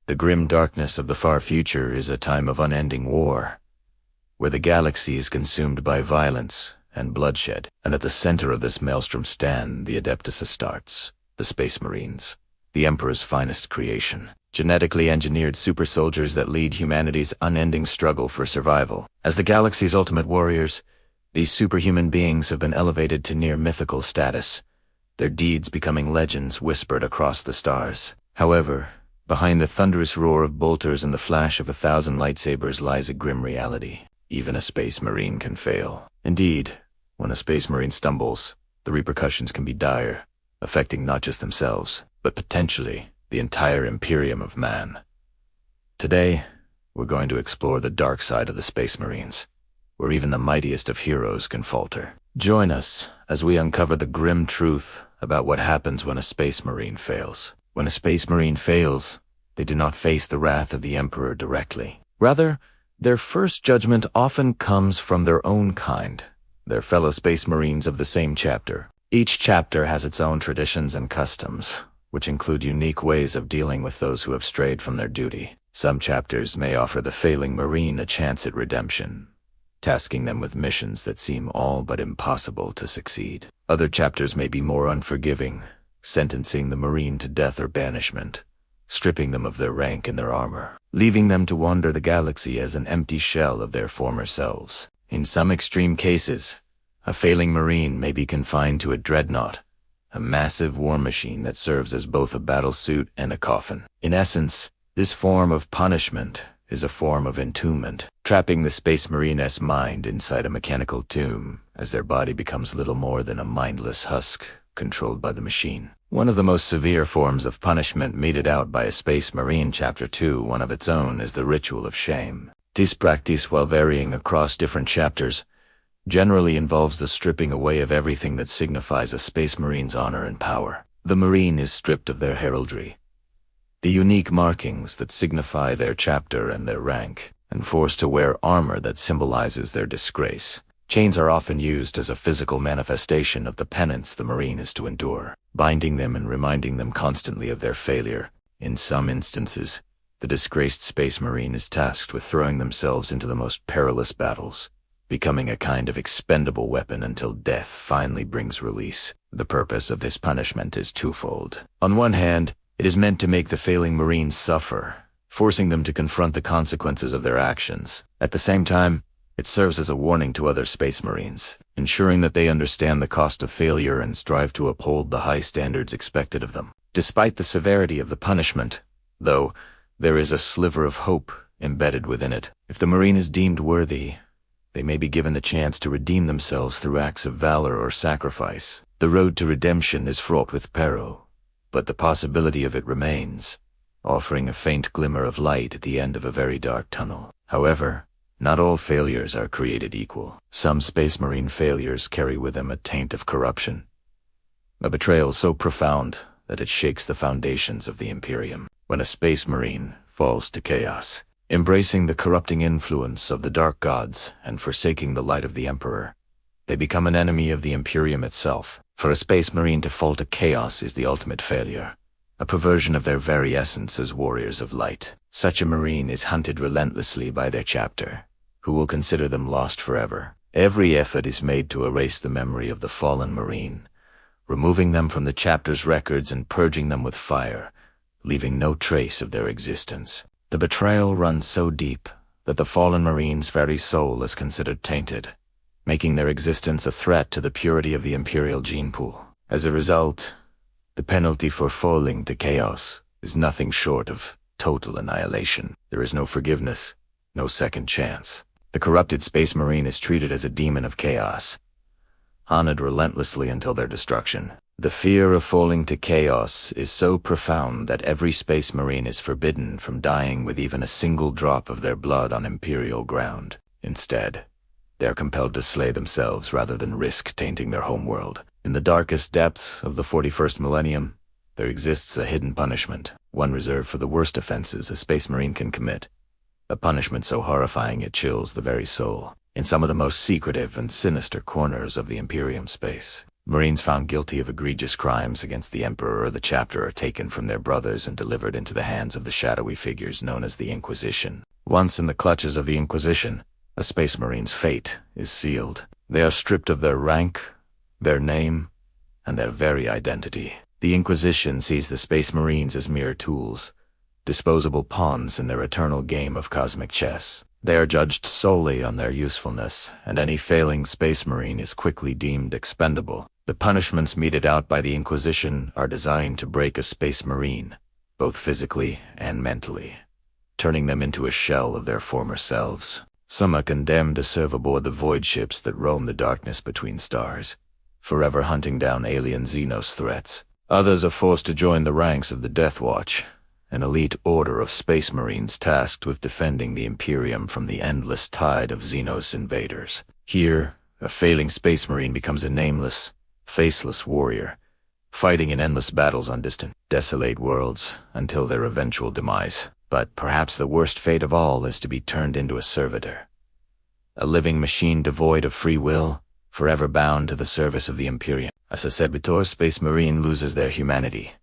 The grim darkness of the far future is a time of unending war, where the galaxy is consumed by violence and bloodshed, and at the center of this maelstrom stand the Adeptus Astartes, the Space Marines, the Emperor's finest creation, genetically engineered super soldiers that lead humanity's unending struggle for survival. As the galaxy's ultimate warriors, these superhuman beings have been elevated to near mythical status, their deeds becoming legends whispered across the stars. However, behind the thunderous roar of bolters and the flash of 1,000 lightsabers lies a grim reality. Even a Space Marine can fail. Indeed, when a Space Marine stumbles, the repercussions can be dire, affecting not just themselves, but potentially the entire Imperium of Man. Today, we're going to explore the dark side of the Space Marines, where even the mightiest of heroes can falter. Join us as we uncover the grim truth about what happens when a Space Marine fails. When a Space Marine fails, they do not face the wrath of the Emperor directly. Rather, their first judgment often comes from their own kind, their fellow Space Marines of the same chapter. Each chapter has its own traditions and customs, which include unique ways of dealing with those who have strayed from their duty. Some chapters may offer the failing Marine a chance at redemption, tasking them with missions that seem all but impossible to succeed. Other chapters may be more unforgiving, sentencing the Marine to death or banishment, stripping them of their rank and their armor, leaving them to wander the galaxy as an empty shell of their former selves. In some extreme cases, a failing Marine may be confined to a Dreadnought, a massive war machine that serves as both a battlesuit and a coffin. In essence, this form of punishment is a form of entombment, trapping the Space Marine's mind inside a mechanical tomb as their body becomes little more than a mindless husk controlled by the machine. One of the most severe forms of punishment meted out by a Space Marine Chapter 2, one of its own, is the Ritual of Shame. This practice, while varying across different chapters, generally involves the stripping away of everything that signifies a Space Marine's honor and power. The Marine is stripped of their heraldry, the unique markings that signify their chapter and their rank, and forced to wear armor that symbolizes their disgrace. Chains are often used as a physical manifestation of the penance the Marine is to endure, binding them and reminding them constantly of their failure. In some instances, the disgraced Space Marine is tasked with throwing themselves into the most perilous battles, becoming a kind of expendable weapon until death finally brings release. The purpose of this punishment is twofold. On one hand, it is meant to make the failing Marines suffer, forcing them to confront the consequences of their actions. At the same time, it serves as a warning to other Space Marines, ensuring that they understand the cost of failure and strive to uphold the high standards expected of them. Despite the severity of the punishment, though, there is a sliver of hope embedded within it. If the Marine is deemed worthy, they may be given the chance to redeem themselves through acts of valor or sacrifice. The road to redemption is fraught with peril, but the possibility of it remains, offering a faint glimmer of light at the end of a very dark tunnel. However, not all failures are created equal. Some Space Marine failures carry with them a taint of corruption, a betrayal so profound that it shakes the foundations of the Imperium. When a Space Marine falls to chaos, embracing the corrupting influence of the dark gods and forsaking the light of the Emperor, they become an enemy of the Imperium itself. For a Space Marine to fall to chaos is the ultimate failure, a perversion of their very essence as warriors of light. Such a Marine is hunted relentlessly by their chapter, who will consider them lost forever. Every effort is made to erase the memory of the fallen Marine, removing them from the chapter's records and purging them with fire, leaving no trace of their existence. The betrayal runs so deep that the fallen Marine's very soul is considered tainted, making their existence a threat to the purity of the Imperial gene pool. As a result, the penalty for falling to chaos is nothing short of total annihilation. There is no forgiveness, no second chance. The corrupted Space Marine is treated as a demon of chaos, honored relentlessly until their destruction. The fear of falling to chaos is so profound that every Space Marine is forbidden from dying with even a single drop of their blood on Imperial ground. Instead, they are compelled to slay themselves rather than risk tainting their homeworld. In the darkest depths of the 41st Millennium, there exists a hidden punishment, one reserved for the worst offenses a Space Marine can commit, a punishment so horrifying it chills the very soul. In some of the most secretive and sinister corners of the Imperium space, Marines found guilty of egregious crimes against the Emperor or the Chapter are taken from their brothers and delivered into the hands of the shadowy figures known as the Inquisition. Once in the clutches of the Inquisition, a Space Marine's fate is sealed. They are stripped of their rank, their name, and their very identity. The Inquisition sees the Space Marines as mere tools, disposable pawns in their eternal game of cosmic chess. They are judged solely on their usefulness, and any failing Space Marine is quickly deemed expendable. The punishments meted out by the Inquisition are designed to break a Space Marine, both physically and mentally, turning them into a shell of their former selves. Some are condemned to serve aboard the void ships that roam the darkness between stars, forever hunting down alien Xenos threats. Others are forced to join the ranks of the Death Watch, an elite order of Space Marines tasked with defending the Imperium from the endless tide of Xenos invaders. Here, a failing Space Marine becomes a nameless, faceless warrior, fighting in endless battles on distant, desolate worlds until their eventual demise. But perhaps the worst fate of all is to be turned into a servitor, a living machine devoid of free will, forever bound to the service of the Imperium. As a servitor, Space Marine loses their humanity,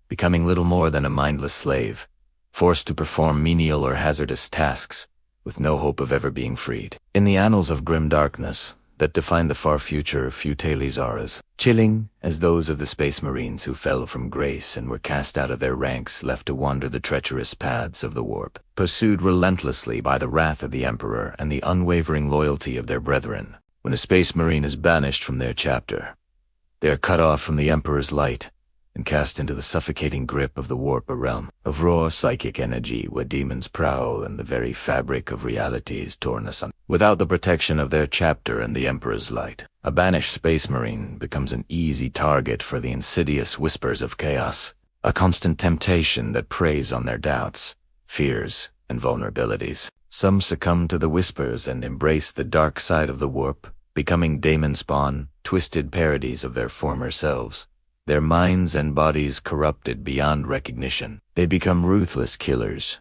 becoming little more than a mindless slave, forced to perform menial or hazardous tasks, with no hope of ever being freed. In the annals of grim darkness that define the far future, few tales are as chilling as those of the Space Marines who fell from grace and were cast out of their ranks, left to wander the treacherous paths of the warp, pursued relentlessly by the wrath of the Emperor and the unwavering loyalty of their brethren. When a Space Marine is banished from their chapter, they are cut off from the Emperor's light and cast into the suffocating grip of the warp, a realm of raw psychic energy where demons prowl and the very fabric of reality is torn asunder. Without the protection of their chapter and the Emperor's light, a banished Space Marine becomes an easy target for the insidious whispers of chaos, a constant temptation that preys on their doubts, fears, and vulnerabilities. Some succumb to the whispers and embrace the dark side of the warp, becoming demon spawn, twisted parodies of their former selves. Their minds and bodies corrupted beyond recognition. They become ruthless killers,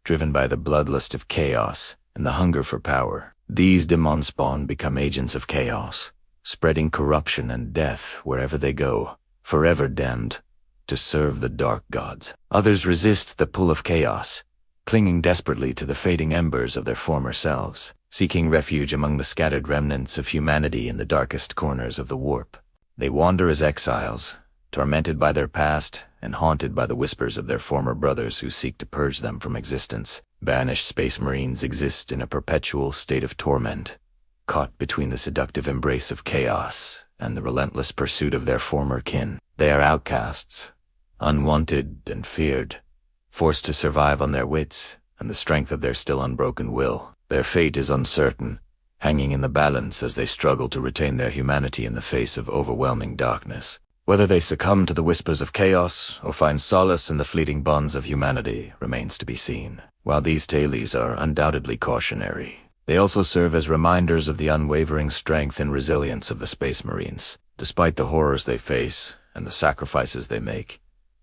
driven by the bloodlust of chaos and the hunger for power. These demon spawn become agents of chaos, spreading corruption and death wherever they go, forever damned to serve the dark gods. Others resist the pull of chaos, clinging desperately to the fading embers of their former selves, seeking refuge among the scattered remnants of humanity in the darkest corners of the warp. They wander as exiles, tormented by their past and haunted by the whispers of their former brothers who seek to purge them from existence. Banished Space Marines exist in a perpetual state of torment, caught between the seductive embrace of chaos and the relentless pursuit of their former kin. They are outcasts, unwanted and feared, forced to survive on their wits and the strength of their still unbroken will. Their fate is uncertain, hanging in the balance as they struggle to retain their humanity in the face of overwhelming darkness. Whether they succumb to the whispers of chaos or find solace in the fleeting bonds of humanity remains to be seen. While these tales are undoubtedly cautionary, they also serve as reminders of the unwavering strength and resilience of the Space Marines. Despite the horrors they face and the sacrifices they make,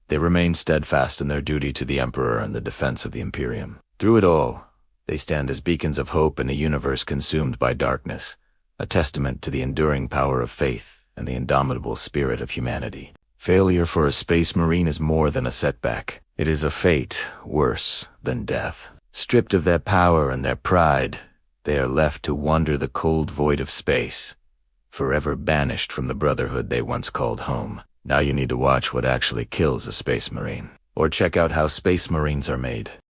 they remain steadfast in their duty to the Emperor and the defense of the Imperium. Through it all, they stand as beacons of hope in a universe consumed by darkness, a testament to the enduring power of faith and the indomitable spirit of humanity. Failure for a Space Marine is more than a setback. It is a fate worse than death. Stripped of their power and their pride, they are left to wander the cold void of space, forever banished from the brotherhood they once called home. Now you need to watch what actually kills a Space Marine, or check out how Space Marines are made.